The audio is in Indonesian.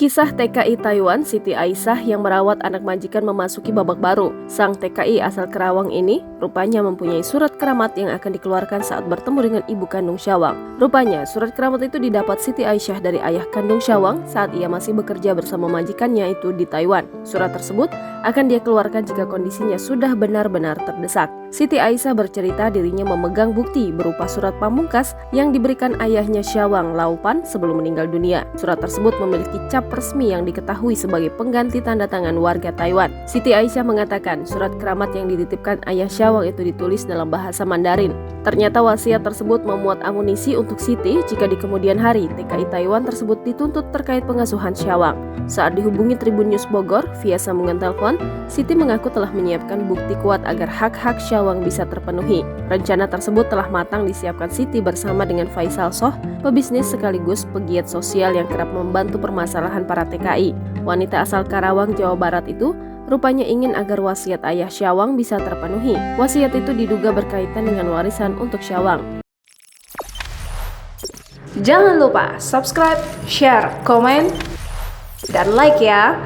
Kisah TKI Taiwan Siti Aisyah yang merawat anak majikan memasuki babak baru. Sang TKI asal Kerawang ini rupanya mempunyai surat keramat yang akan dikeluarkan saat bertemu dengan ibu kandung Syawang. Rupanya surat keramat itu didapat Siti Aisyah dari ayah kandung Syawang saat ia masih bekerja bersama majikannya itu di Taiwan. Surat tersebut akan dia keluarkan jika kondisinya sudah benar-benar terdesak. Siti Aisyah bercerita dirinya memegang bukti berupa surat pamungkas yang diberikan ayahnya Syawang Laupan sebelum meninggal dunia. Surat tersebut memiliki cap resmi yang diketahui sebagai pengganti tanda tangan warga Taiwan. Siti Aisyah mengatakan surat keramat yang dititipkan ayah Syawang itu ditulis dalam bahasa Mandarin. Ternyata wasiat tersebut memuat amunisi untuk Siti jika di kemudian hari TKI Taiwan tersebut dituntut terkait pengasuhan Syawang. Saat dihubungi Tribun News Bogor via sambungan telepon, Siti mengaku telah menyiapkan bukti kuat agar hak-hak Syawang bisa terpenuhi. Rencana tersebut telah matang disiapkan Siti bersama dengan Faisal Soh, pebisnis sekaligus pegiat sosial yang kerap membantu permasalahan para TKI. Wanita asal Karawang, Jawa Barat itu rupanya ingin agar wasiat ayah Syawang bisa terpenuhi. Wasiat itu diduga berkaitan dengan warisan untuk Syawang. Jangan lupa subscribe, share, komen, dan like ya.